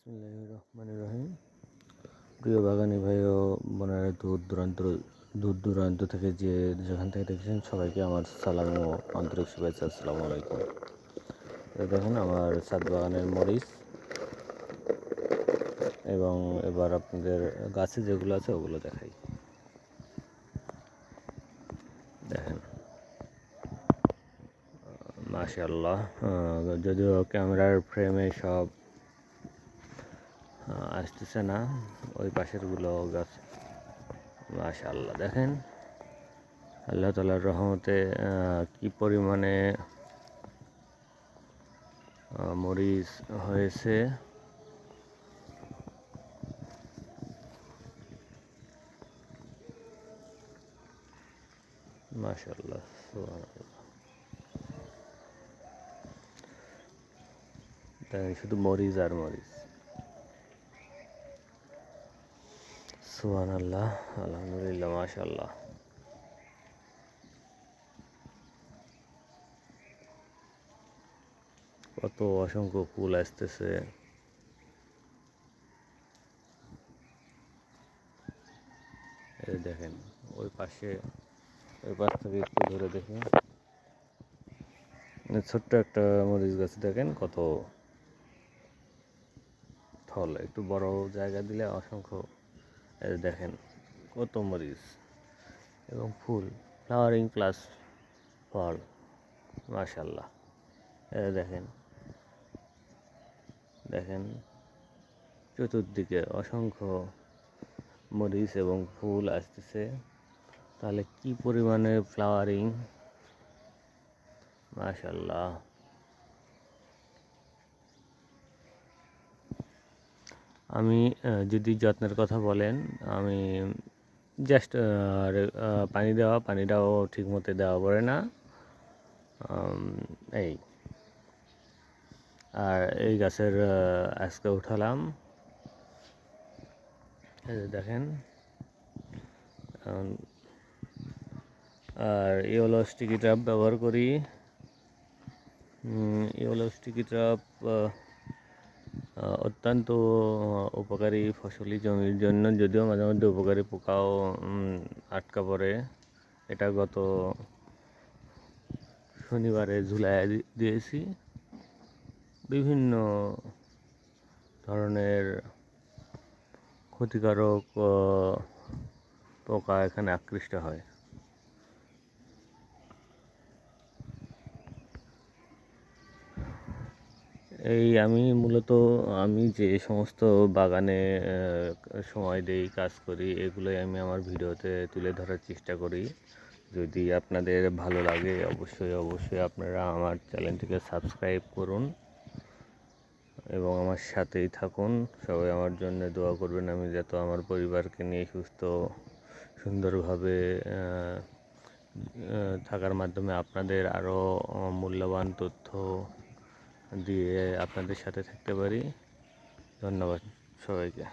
বিসমিল্লাহির রহমানির রহিম। প্রিয় বাগানি ভাই ও বোনেরা, দূর দূরান্ত থেকে যেখান থেকে দেখছেন সবাইকে আমার সালাম ও আন্তরিক শুভেচ্ছা। আসসালামু আলাইকুম। দেখেন আমার ছাদ বাগানের মরিচ, এবং এবার আপনাদের গাছে যেগুলো আছে ওগুলো দেখাই। দেখেন মাশাআল্লাহ, যদিও ক্যামেরার ফ্রেমে সব আসতেছে না, ওই পাশেরগুলো গাছ মাশাআল্লাহ। দেখেন আল্লাহ তাআলার রহমতে কি পরিমাণে মরিচ হয়েছে। মাশাআল্লাহ, সুবহানাল্লাহ। দেখেন শুধু মরিচ আর মরিচ। সুবহানাল্লাহ, আলহামদুলিল্লাহ, মাশাআল্লাহ। কত অসংখ্য ফুল আসতেছে। এই দেখেন ওই পাশ থেকে একটু ধরে দেখেন, ছোট্ট একটা মরিচ গাছ, দেখেন কত ফল। একটু বড় জায়গা দিলে অসংখ্য। এই দেখেন কত মরিচ এবং ফুল, ফ্লাওয়ারিং প্লাস ফল, মাশাআল্লাহ। এই দেখেন দেখেন চতুর্দিকে অসংখ্য মরিচ এবং ফুল আসতেছে। তাহলে কি পরিমাণে ফ্লাওয়ারিং, মাশাআল্লাহ। আমি যদি যত্নের কথা বলেন, আমি জাস্ট পানিটাও ঠিক মতো দেওয়া পড়ে না, এই আর এই গাছের আজকে উঠালাম, এই দেখেন। আর ইয়েলো স্টিকি ট্র্যাপ ব্যবহার করি। ইয়েলো স্টিকি ট্র্যাপ অত্যন্ত উপকারী ফসলি জমির জন্য, যদিও মাঝে মধ্যে উপকারী পোকাও আটকা পড়ে। এটা গত শনিবারে ঝুলাই দিয়েছি। বিভিন্ন ধরনের ক্ষতিকারক পোকা এখানে আকৃষ্ট হয়। আমি যে সমস্ত বাগানে সময় দেই, কাজ করি, এগুলোই আমি আমার ভিডিওতে তুলে ধরার চেষ্টা করি। যদি আপনাদের ভালো লাগে অবশ্যই আপনারা আমার চ্যানেলটিকে সাবস্ক্রাইব করুন এবং আমার সাথেই থাকুন। সবাই আমার জন্য দোয়া করবেন, আমি যাতে আমার পরিবারকে নিয়ে সুন্দরভাবে থাকার মাধ্যমে আপনাদের আরও মূল্যবান তথ্য দিয়ে আপনাদের সাথে থাকতে পারি। ধন্যবাদ সবাইকে।